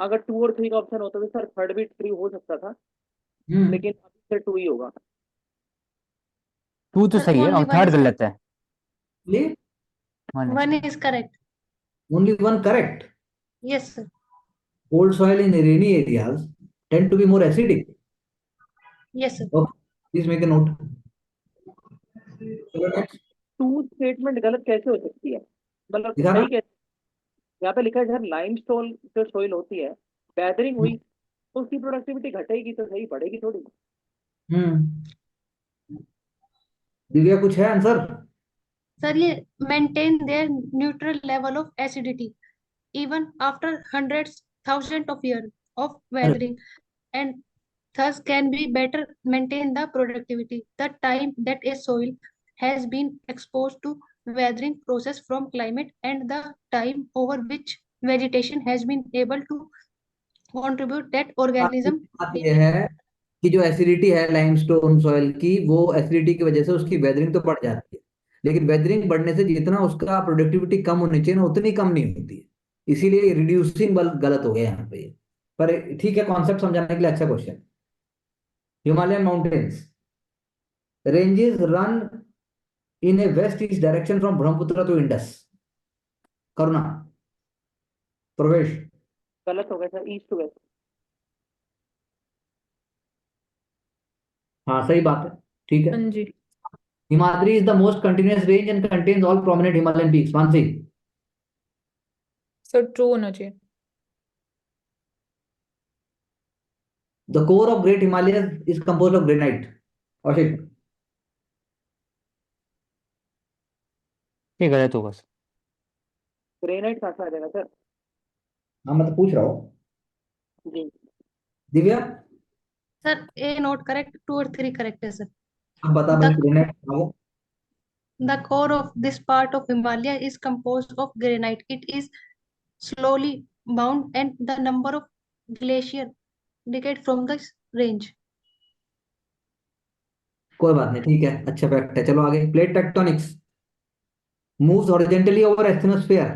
D: अगर 2 और 3 का ऑप्शन होता तो सर थर्ड भी ट्रू हो सकता था,
A: हम्म।
D: लेकिन अभी से 2 ही होगा।
B: 2 तो
E: सर
B: सही है
E: ओनली
B: और
E: वन
B: थर्ड
E: इज
B: गलत है।
A: Only
B: 1 है
E: one
B: sir.
E: Is correct.
A: only one correct.
E: Yes sir.
A: Old soil in rainy areas tend to be more acidic.
E: Yes sir.
A: Okay, please make a note. चलो next।
D: 2 statement गलत कैसे हो सकती है, मतलब
A: दिखा ना।
D: सही कैसे? यहाँ पे लिखा है सर लाइमस्टोन जो सोइल होती है, वेदरिंग हुई तो उसकी प्रोडक्टिविटी घटेगी तो सही, बढ़ेगी थोड़ी।
A: हम्म। दिव्या कुछ है आंसर।
E: सर ये maintain their neutral level of acidity even after hundreds thousands of years of
A: अरे
E: weathering, and thus can be better maintain the productivity. The time that a soil has been exposed to weathering process from climate and the time over which vegetation has been able to contribute that organism
A: बात
E: may
A: यह
E: be
A: है कि जो acidity है limestone soil की, वो acidity की वजह से उसकी वेदरिंग तो बढ़ जाती है, लेकिन वेदरिंग बढ़ने से जितना उसका प्रोडक्टिविटी कम होनी चाहिए ना, उतनी कम नहीं होती है। इसीलिए रिड्यूसिंग बल गलत हो गया यहाँ पे ये। पर ठीक है, कॉन्सेप्ट समझाने के लिए अच्छा question. Himalayan mountains ranges run in a west east direction from Brahmaputra to Indus. Karuna. Pravesh.
D: गलत हो गया सर, ईस्ट टू वेस्ट।
A: हाँ सही बात है, ठीक है।
C: हाँ जी
A: Himadri is the most continuous range and contains all prominent Himalayan peaks. Mansi.
C: Sir, true होना चाहिए।
A: The core of Great Himalayas is composed of granite. Ashik।
B: ये गलत होगा सर।
D: ग्रेनाइट कहाँ से आ जाएगा सर?
A: हाँ मैं तो पूछ रहा हूँ।
D: जी।
A: Divya
E: sir A not correct, 2 और 3 करेक्ट है सर।
A: अब बता भाई,
E: The
A: ग्रेनाइट आओ।
E: the core of this part of Himalaya is composed of granite. It is slowly bound and the number of glacier decade from this range.
A: कोई बात नहीं, ठीक है, अच्छा फैक्ट है। चलो आगे। Plate tectonics moves horizontally over asthenosphere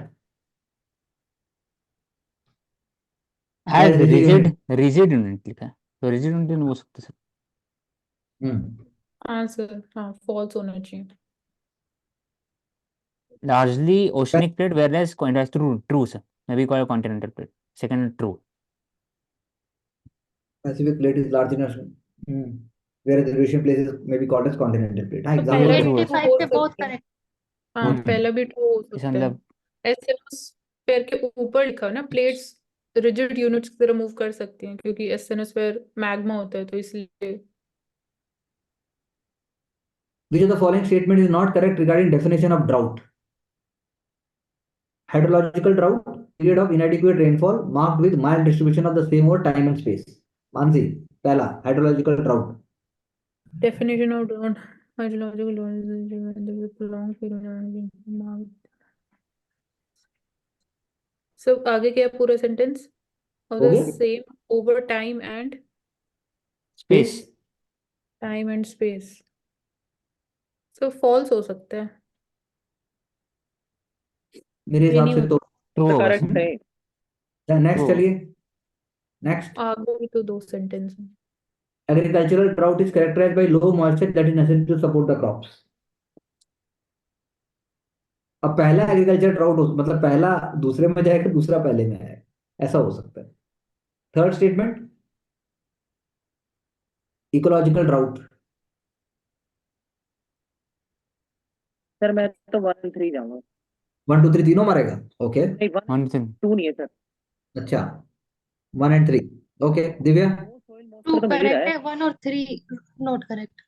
B: as
A: as rigid
B: rigid,
A: unit.
B: Rigid unit लिखा है, तो रिजिड यूनिट नहीं हो सकता सर।
A: हम्म।
C: आंसर हाँ फॉल्स होना चाहिए।
B: Largely oceanic plate whereas true, true sir, may be called continental plate, second true.
A: Pacific plate is large in whereas the Eurasian plate is maybe called as continental plate। हाँ
C: तो
A: exam
C: पहला
B: ये
A: में।
C: भी
B: true है।
C: True
E: 85
C: हो
E: पे बहुत
C: सकता है।
E: करेक्ट।
C: हाँ पहला भी ट्रू हो
B: इसे
C: सकता है।
B: मतलब
C: ऐसे उस पैर के ऊपर लिखा है ना, प्लेट्स रिजिड यूनिट्स की तरह मूव कर सकती हैं क्योंकि एस्टेनोस्फेयर मैग्मा होता है, तो इसलिए।
A: Which of the following statement is not correct regarding definition of drought? Hydrological drought, period of inadequate rainfall marked with mild distribution of the same over time and space। Mansi, पहला hydrological drought.
C: Definition of drone hydrological load is when there is a prolonged period of सब आगे क्या है पूरा sentence of
A: हो
C: the
A: गया
C: same over time and
B: space
C: space so false हो सकता है
A: मेरे
C: ये
A: हिसाब
C: नहीं
A: से तो।
B: ट्रू होगा
D: करेक्ट
B: सर,
D: है।
A: Next
B: true.
A: चलिए, नेक्स्ट।
C: आगे भी तो 2 सेंटेंस हैं
A: agricultural drought is characterized by low moisture that is necessary to support the crops. अब पहला एग्रीकल्चर ड्राउट मतलब पहला दूसरे में जाएगा, दूसरा पहले में आएगा, ऐसा हो सकता है। Third statement ecological drought.
D: Sir मैं तो 1 and 3 जाऊंगा।
A: 1 2 3 तीनों मारेगा, ओके।
D: नहीं 1
B: वन
D: 2 नहीं है सर।
A: अच्छा, 1 and 3, ओके। दिव्या,
D: वो सोइल
E: टू
D: मॉइस्चर तो मिल ही रहा
E: करेक्ट
D: है।
E: है, 1 और 3 नॉट करेक्ट।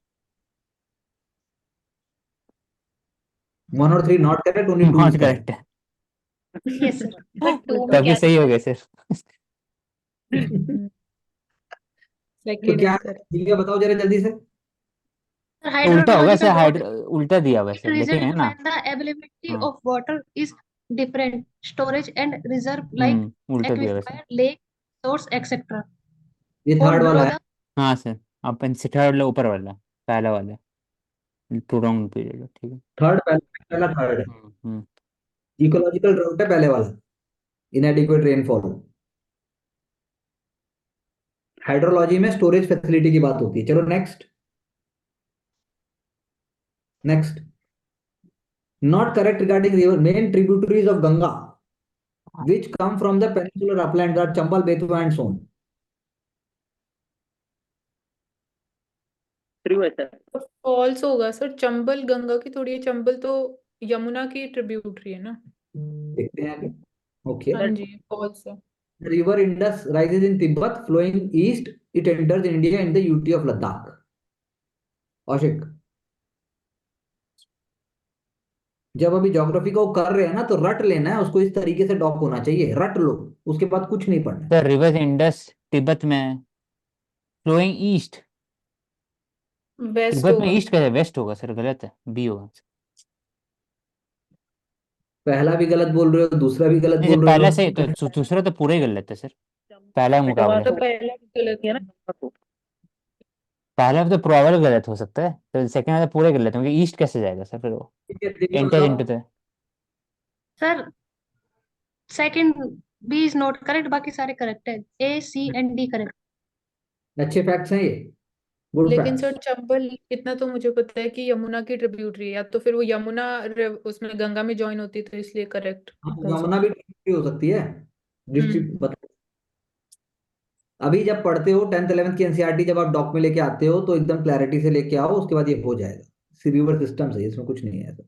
A: 1 और 3 not correct, only 2
B: not
A: is
B: correct
A: correct.
B: है।
E: Yes sir.
F: बट 2 में
B: तभी
F: क्या
B: सही
F: लिखा
B: हो
F: है?
B: गया सर।
A: तो
C: सेकंड
A: क्या
C: इज
A: है?
C: करेक्ट
A: दिव्या बताओ जरा जल्दी से।
B: उल्टा होगा सर,
E: Hydrological water
B: उल्टा दिया हुआ है
E: it
B: सर, देखेंगे
E: results
B: ना।
E: when the availability
B: हाँ,
E: of water is different storage and reserve like
B: उल्टा दिया हुआ है sir.
E: aquifer lake source etc.
A: ये
E: Fall
A: थर्ड वाला
E: below
A: है।
E: the
B: हाँ सर, अपन सिटा वाला ऊपर वाला, पहला वाला प्रोलॉन्ग पीरियड, ठीक है।
A: थर्ड पहला थर्ड है।
B: हम्म।
A: इकोलॉजिकल ड्राउट है पहले वाला, इनएडिक्वेट रेनफॉल। हाइड्रोलॉजी में स्टोरेज फैसिलिटी की बात होती है। चलो next, next. Not correct regarding river main tributaries of Ganga which come from the peninsular uplands are Chambal, Betwa and Son.
D: True है सर।
C: फॉल्स होगा सर चंबल गंगा की थोड़ी है चंबल तो यमुना की ट्रिब्यूटरी है ना
A: देखते हैं आगे। ओके।
C: हाँ जी फॉल्स है
A: The river Indus rises in Tibet, flowing east. It enters India in the UT of Ladakh. औशिक, जब अभी ज्योग्राफी को कर रहे हैं ना तो रट लेना है उसको, इस तरीके से डॉक होना चाहिए, रट लो, उसके बाद कुछ नहीं पढ़ना है।
B: सर रिवर इंडस तिब्बत में फ्लोइंग ईस्ट,
C: वेस्ट
B: तिब्बत में
C: होगा
B: ईस्ट कैसे, वेस्ट होगा सर, गलत है, बी होगा।
A: पहला भी गलत बोल रहे हो, दूसरा भी गलत
B: नहीं सर,
A: बोल रहे
B: पहला
A: हो।
B: सही तो दूसरा तो पूरा ही गलत है सर, पहला
D: बेटवा
B: मुकाबले।
C: तो
D: तो
C: पहला भी गलत
D: है
C: है
D: ना गंगा को।
B: पहला तो प्रोबेबल गलत हो सकता है, तो सेकंड वाला पूरा गलत है, क्योंकि ईस्ट कैसे जाएगा सर फिर वो,
A: ठीक है, दिव्या
B: एंटर
A: बताओ।
B: Into the.
E: Sir second B is not correct, बाकी सारे करेक्ट है, A C and D correct.
A: अच्छे फैक्ट्स हैं ये, गुड
C: लेकिन
A: फैक्ट्स।
C: सर चंबल इतना तो मुझे पता है कि यमुना की ट्रिब्यूटरी है या तो फिर वो यमुना उसमें गंगा में ज्वाइन होती है तो इसलिए करेक्ट
A: हाँ,
C: हो
A: यमुना
C: सकता
A: भी हो सकती है डिस्ट्रिक्ट।
C: हम्म
A: अभी जब पढ़ते हो 10th 11th की एनसीईआरटी जब आप डॉक में लेके आते हो तो एकदम क्लैरिटी से लेके आओ, उसके बाद ये हो जाएगा। रिवर सिस्टम से इसमें कुछ नहीं है ऐसा,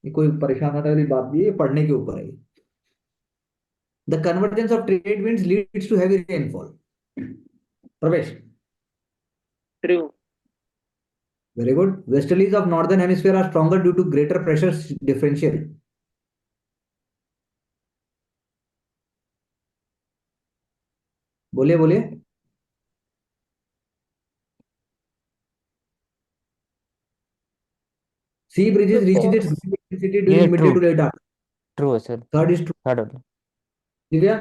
A: ये कोई परेशान होने वाली बात नहीं है, ये पढ़ने के ऊपर है। The convergence of trade winds leads to heavy rainfall. Pravesh,
D: true.
A: Very good. Westerlies of northern hemisphere are stronger due to greater pressure differential. बोलिए बोलिए। सी
C: तो
A: breezes reaches its
C: false
A: intensity
B: ये
A: during mid
B: true,
A: to late after.
B: True है sir,
A: third is true.
B: Third वाला।
A: Divya,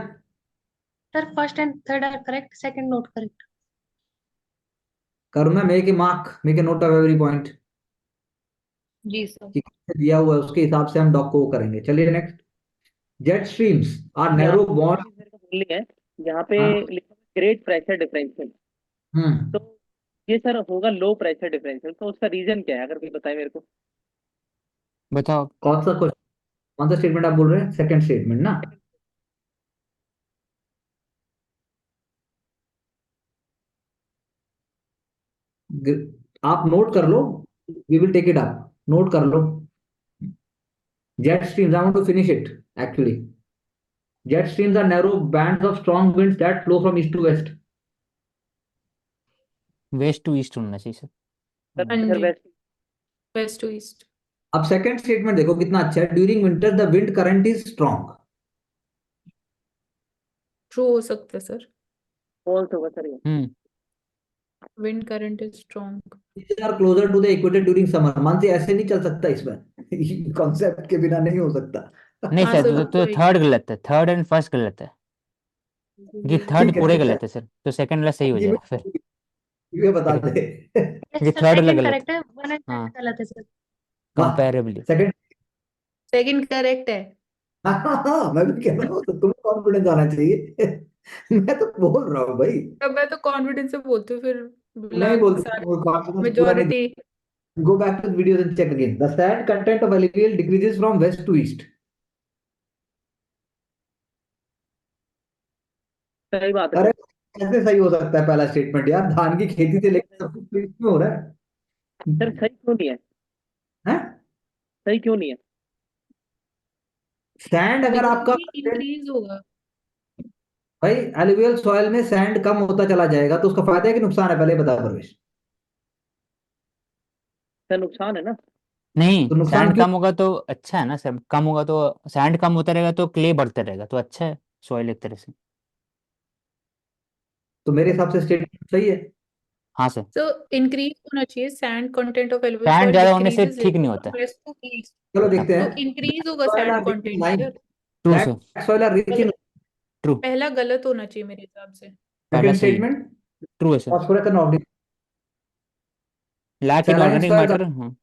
E: sir first and third are correct, second not correct.
A: Karuna, make a mark, make a note of every point
F: ji sir.
A: कि कैसे दिया हुआ है, उसके हिसाब से हम डॉक को करेंगे। चलिए नेक्स्ट। जेट स्ट्रीम्स आर
D: यहाँ
A: नैरो
D: पे
A: बॉन्ड।
D: चीज मेरे को बोलनी है, यहाँ पे
A: हाँ।
D: लिखा ग्रेट प्रेशर डिफरेंशियल,
A: हम्म।
D: तो ये सर होगा लो प्रेशर डिफरेंशियल, तो उसका रीजन क्या है अगर कोई बताए मेरे को।
B: बताओ।
A: कौन सा क्वेश्चन, कौन सा स्टेटमेंट आप बोल रहे हैं? सेकंड स्टेटमेंट ना। आप नोट कर लो, we will take it up, note कर लो। Jet streams, I want to finish it actually. Jet streams are narrow bands of strong winds that flow from east to west.
B: West to east होना चाहिए sir.
C: हाँ
D: sir
C: जी
D: west.
C: West to east
A: अब second statement देखो कितना अच्छा है। During winter the wind current is strong.
C: True हो सकता है सर
D: फॉल्स होगा सर ये।
B: हम्म।
C: Wind current is strong.
A: Are closer to the equator during summer. मान से ऐसे नहीं चल सकता इसमें कॉन्सेप्ट के बिना नहीं हो सकता।
B: नहीं
C: हाँ
B: सर,
C: सर,
B: तो
C: वही
B: थर्ड गलत है, थर्ड एंड फर्स्ट गलत है, ये थर्ड
A: ठीक है
B: पूरे
A: ठीक है,
B: गलत है सर, तो सेकंड वाला सही हो
A: ये
B: जाएगा फिर।
A: ये बता
B: ठीक है,
A: दे।
B: ये
E: यस सर,
B: थर्ड वाला
E: सेकंड
B: गलत
E: करेक्ट है, वन एंड
B: है, हाँ,
E: गलत है सर।
A: वाह,
B: कंपैरेबली।
A: सेकंड।
C: सेकंड करेक्ट है।
A: हाँ हाँ हाँ, मैं भी कह रहा हूँ, तो तुम्हें कॉन्फिडेंस आना चाहिए। मैं तो बोल रहा हूँ भाई,
C: अब मैं तो कॉन्फिडेंस से बोलती हूँ, फिर
A: नहीं बोलते
C: सारी
A: कॉन्फिडेंस पूरा नहीं।
C: Majority.
A: Go back to videos and check again. The sand content of alluvial decreases from west to east.
D: सही बात है
A: अरे
D: सर।
A: कैसे सही हो सकता है पहला स्टेटमेंट यार, धान की खेती से लेकर सब कुछ ईस्ट में हो रहा
D: सर सही क्यों नहीं है?
A: है।
D: सही क्यों नहीं है?
A: सैंड अगर
C: बिकॉज
A: आपका
C: ये इंक्रीज होगा।
A: भाई एलुवियल सॉइल में सैंड कम होता चला जाएगा तो उसका फायदा है कि नुकसान है, पहले बता प्रवेश।
D: सर नुकसान है ना।
B: नहीं,
A: तो नुकसान
B: सैंड
A: क्यों?
B: कम होगा तो अच्छा है ना सर, कम होगा तो सैंड कम होता रहेगा तो क्ले बढ़ता रहेगा, तो अच्छा है सॉइल एक तरह से।
A: तो मेरे हिसाब से स्टेटमेंट सही है।
B: हाँ सर,
C: सो इंक्रीज होना चाहिए, sand content of alluvial
B: sand
C: soil
B: ज्यादा होने से
C: डिक्रीजेस
B: ठीक नहीं
C: फ्रॉम
B: होता।
C: West to east.
A: चलो
B: हाँ,
A: देखते हैं।
C: तो इंक्रीज होगा
A: soil
C: sand
A: are rich in
C: content
A: lime,
C: यार।
B: True sir,
A: that soil are rich in.
B: True,
C: पहला गलत होना चाहिए मेरे हिसाब से।
B: पहला
A: सेकंड
B: सही है,
A: स्टेटमेंट,
B: ट्रू है sir,
A: phosphorus and organic,
B: lack in
A: saline
B: organic
A: soil,
B: matter, हाँ,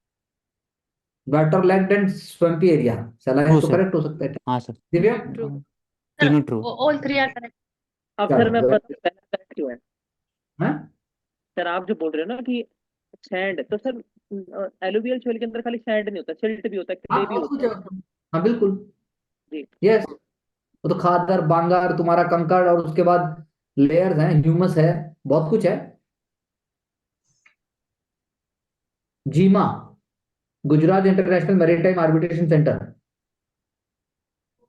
A: water lacked and swampy area. Saline
B: true
A: तो
B: सर,
A: करेक्ट हो सकता है।
B: हाँ सर,
A: दिव्या,
C: ट्रू।
E: सर
B: तीनों true.
E: All three are correct.
D: अब सर मैं
A: चलो
D: पहला करेक्ट क्यों है?
A: हाँ
D: सर आप जो बोल रहे हो ना कि सैंड, तो सर एलुवियल सॉइल के अंदर खाली सैंड नहीं होता, सिल्ट भी होता है,
A: हाँ
D: क्ले भी
A: बहुत
D: होता
A: कुछ
D: है।
A: है उसमें। हाँ बिल्कुल,
D: जी।
A: यस। वो तो खादर बांगार तुम्हारा कंकड़ और उसके बाद लेयर्स हैं, ह्यूमस है, बहुत कुछ है। GIMA, Gujarat international maritime arbitration centre.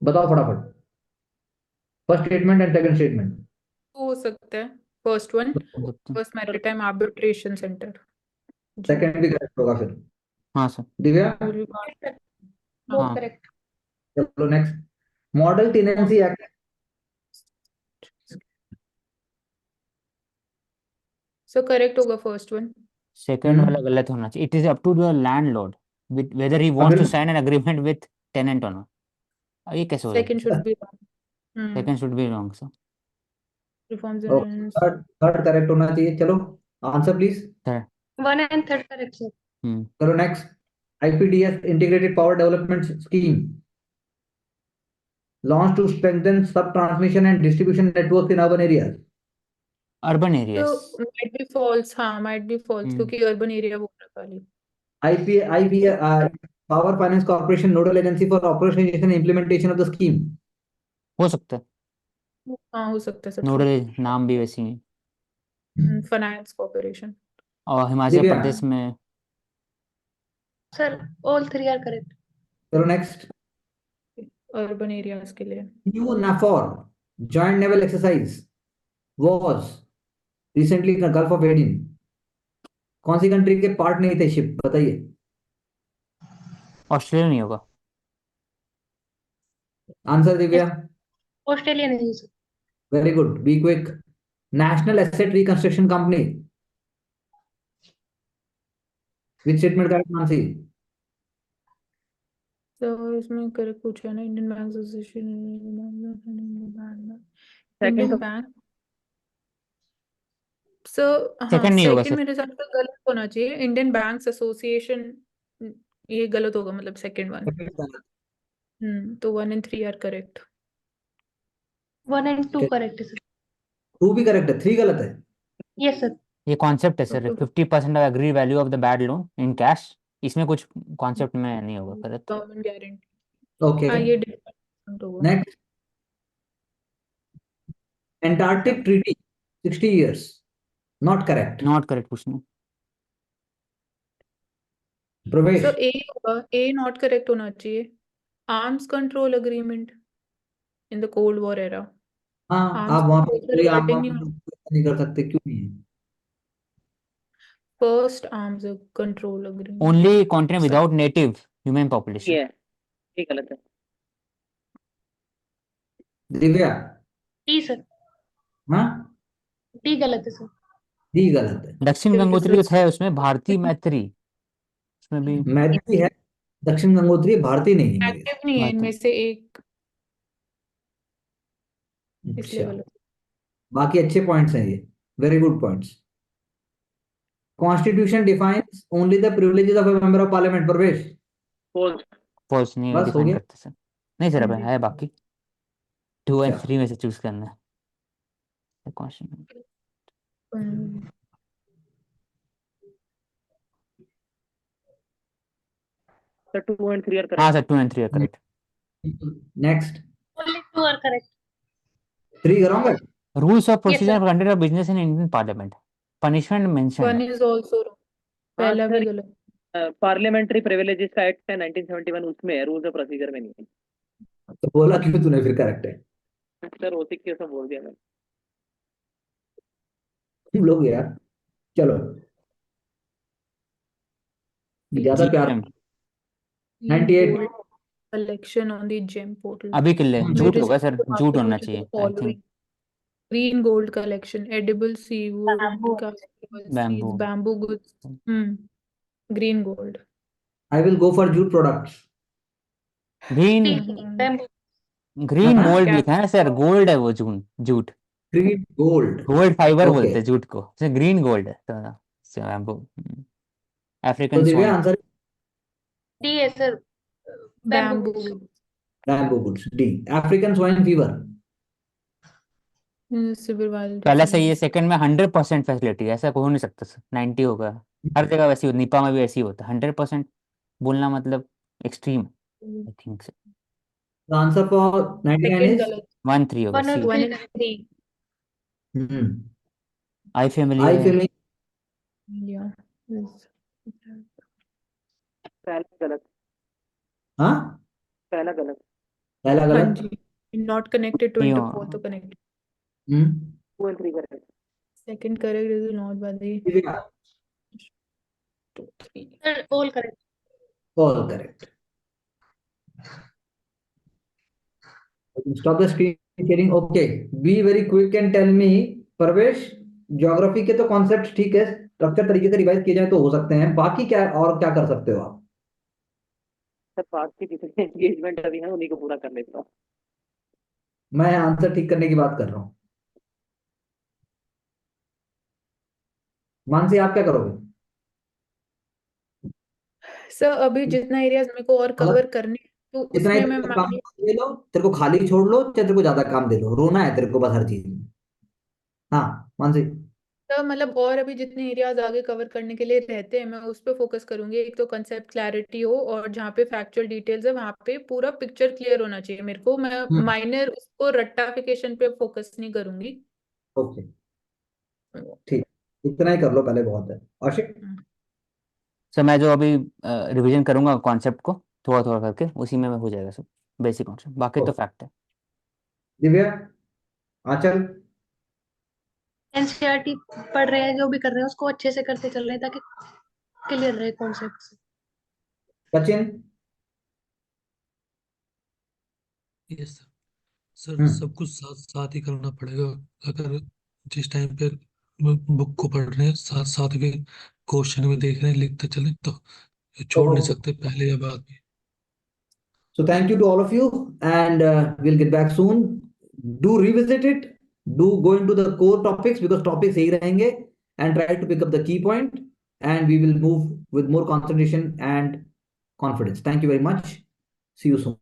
A: बताओ फटाफट, first statement and second statement.
C: हो सकता है first one, first
D: sir
C: maritime arbitration centre. जी।
A: सेकंड भी करेक्ट होगा फिर।
B: हाँ सर,
A: दिव्या,
E: बोथ
B: हाँ,
E: करेक्ट।
A: चलो next. Model tenancy act.
C: So correct होगा फर्स्ट वन।
B: सेकंड वाला गलत होना चाहिए, it is up to the landlord with whether he
A: हाँ
B: वांट्स टू
A: बिल्कुल।
B: Sign an agreement with tenant और नॉट, ये कैसे हो
C: सेकंड
B: सकता
C: शुड
B: है,
C: be
B: second should be wrong sir.
C: Reforms
A: third third correct होना चाहिए। चलो answer please.
B: Third,
E: one and third correct sir.
A: चलो next. IPDS integrated power development scheme launch to strengthen sub transmission and distribution network in urban areas.
B: Urban
C: तो
B: areas,
C: might be false, हाँ might be false, क्योंकि urban area बोल रहा खाली।
A: IP power finance corporation nodal agency for operationalisation implementation of the scheme.
B: हो सकता है,
C: हाँ हो सकता है सर, ट्रू।
B: नोडल नाम भी वैसी है,
C: फाइनेंस कॉर्पोरेशन।
B: और हिमाचल
A: दिव्या,
B: प्रदेश में।
E: Sir all three are correct.
A: चलो नेक्स्ट।
C: अर्बन एरियाज के लिए।
A: न्यू नाफोर joint naval exercise was recently Gulf of Aden. कौन सी कंट्री के पार्ट नहीं थे शिप, बताइए।
B: ऑस्ट्रेलिया नहीं होगा,
A: आंसर दिव्या।
E: ऑस्ट्रेलिया नहीं sir.
A: Very good, be quick. National asset reconstruction company, which statement correct answer?
C: तो इसमें करेक्ट पूछा है ना, Indian bank association,
D: second
C: Indian
D: तो
C: बैंक। सो हाँ,
B: सेकंड नहीं होगा
C: सेकंड
B: सर,
C: मेरे हिसाब से गलत होना चाहिए, इंडियन बैंक्स एसोसिएशन। ये गलत होगा, मतलब सेकंड वन। तो one and three are correct.
E: One and two correct है सर।
A: टू भी करेक्ट है, थ्री गलत है।
E: Yes sir.
B: ये कॉन्सेप्ट है sir, 50% of agri value of the bad loan in cash, इसमें कुछ कॉन्सेप्ट में नहीं होगा गलत।
C: Government guarantee.
A: ओके
C: हाँ ये डिफरेंट होगा।
A: Next. Antarctic treaty 60 years, not correct.
B: Not correct पूछना,
A: प्रवेश।
C: सो ए होगा, ए नॉट करेक्ट होना चाहिए। Arms control agreement in the cold war era.
A: हाँ
C: आर्म्स
A: आप वहां पे
C: कंट्रोल से
A: कोई आम
C: रिलेटिंग नहीं होना।
A: नहीं कर सकते, क्यों नहीं है?
C: First arms control agreement.
B: Only continent without native human population.
D: ये है, ये गलत है।
A: Divya,
E: D sir.
A: हाँ
E: डी गलत है सर।
A: डी गलत है।
B: दक्षिण
C: Civil
B: गंगोत्री तो
C: research
B: है उसमें, भारती मैत्री उसमें भी।
A: मैत्री है, दक्षिण गंगोत्री भारतीय नहीं है मेरे
C: एक्टिव नहीं है
B: बात है।
C: इनमें से एक,
A: हिसाब।
C: इसलिए
A: अच्छा,
C: गलत।
A: बाकी अच्छे पॉइंट्स हैं ये, very good points. Constitution defines only the privileges of A member of parliament. प्रवेश,
D: फॉल्स।
B: फॉल्स नहीं
A: बस हो
B: डिफाइन
A: गया।
B: करते सर। नहीं सर, अब है बाकी 2 और
A: अच्छा
B: 3 में से चूज करना है क्वेश्चन।
D: सर 2 and 3 are
B: हाँ
D: correct.
B: सर, 2 और 3 है correct.
A: Next,
E: Only 2 are correct.
A: 3 कराऊंगा।
B: Rules of
E: Yes,
B: procedure
E: sir.
B: For conduct of business in Indian parliament, punishment mentioned
C: one
B: है।
C: इज ऑल्सो पहला भी
D: सर
C: गलत।
D: पार्लियामेंट्री प्रिविलेजेस का act है 1971, उसमें है, रूल्स ऑफ प्रोसीजर में नहीं है।
A: तो बोला क्यों तूने फिर करेक्ट है?
D: सर ओसी के सब बोल दिया मैंने।
A: तुम लोग यार, चलो ज्यादा प्यार।
B: GM
A: 98।
C: collection on the gem portal
B: अभी किले
A: हम्म,
B: झूठ
C: may
B: होगा
C: receive
B: सर,
C: the
B: झूठ होना
C: contribution to
B: चाहिए
C: the
B: I think.
C: following: green gold collection, edible seawood,
E: Bamboo.
C: castor
B: bamboo.
C: seeds, bamboo goods. Green gold.
A: I will go for jute products.
B: Green,
E: Bamboo.
B: Green
A: हाँ,
B: gold लिखा है sir,
C: Castor.
B: Gold है वो जून jute.
A: Green gold.
B: Gold fibre
A: okay,
B: बोलते हैं jute को, green gold है तो बैम्बू।
A: तो
B: African
A: Divya
B: swine.
A: Answer
E: D है sir. Bamboo
C: Bamboo
E: goods.
C: goods.
A: Bamboo goods, D. African swine fever.
C: Civil
B: पहला
C: disease.
B: सही है, सेकंड में 100% फैसिलिटी, ऐसा कोई हो नहीं सकता सर, 90 होगा। हर जगह वैसी होती, निपा में भी ऐसी होता है 100% बोलना, मतलब extreme I think sir.
A: The answer for 99
C: Second
A: is,
C: गलत।
B: 1-3 होगा
E: 1 और
B: सी।
C: 1
E: 3
C: and
E: correct.
C: 3.
B: I family
A: I
B: है।
A: फीलिंग।
C: Yeah. Yes.
D: पहला गलत।
A: हाँ,
D: पहला गलत।
A: पहला
C: हाँ
A: गलत।
C: जी. Not connected to into fourth to connect.
D: 2 and 3 correct.
C: Second correct is not by the
A: Divya,
C: 2, 3.
E: Sir, all correct.
A: All correct. Stop the screen sharing. Okay, be very quick and tell me. Pravesh, geography के तो concept ठीक है, structure तरीके से revise किए जाए तो हो सकते हैं, बाकी क्या और क्या कर सकते हो आप?
D: सर पास के जितने एंगेजमेंट अभी हैं उन्हीं को पूरा कर लेता हूँ।
A: मैं आंसर ठीक करने की बात कर रहा हूँ। मानसी, आप क्या करोगे?
C: सर अभी जितना एरियाज मेरे को और
A: मतलब
C: कवर करने हैं, तो
A: इतना ही
C: उसमें मैं
A: तेरे को काम दे लो, तेरे को खाली छोड़ लो, चाहे तेरे को ज्यादा काम दे लो, रोना है तेरे को बस हर चीज में। हाँ मानसी।
C: तो मतलब और अभी जितने एरियाज आगे कवर करने के लिए रहते हैं मैं उस पर फोकस करूंगी। एक तो कंसेप्ट क्लैरिटी हो, और जहाँ पे फैक्चुअल डिटेल्स है वहाँ पे पूरा पिक्चर क्लियर होना चाहिए मेरे को। मैं माइनर उसको रट्टाफिकेशन पे फोकस नहीं करूंगी।
A: ओके, ठीक, इतना ही कर लो पहले, बहुत है। आशिक,
B: सर मैं जो अभी रिवीजन करूंगा कॉन्सेप्ट को थोड़ा थोड़ा करके, उसी में हो जाएगा सर बेसिक कॉन्सेप्ट, बाकी तो फैक्ट है।
A: दिव्या, आंचल,
E: एनसीईआरटी पढ़ रहे हैं, जो भी कर रहे हैं उसको अच्छे से करते चल रहे हैं ताकि क्लियर रहे concept.
A: Sachin.
G: Yes sir. Sir
A: hmm,
G: सब कुछ साथ साथ ही करना पड़ेगा। अगर जिस टाइम पे बुक को पढ़ रहे हैं साथ साथ के क्वेश्चन में देख रहे हैं लिखते चले तो छोड़ नहीं
A: ओके।
G: सकते पहले या बाद में।
A: So thank you to all of you, and we'll get back soon. Do revisit it. Do go into the core topics because topics यही रहेंगे, and try to pick up the key point, and we will move with more concentration and confidence. Thank you very much. See you soon.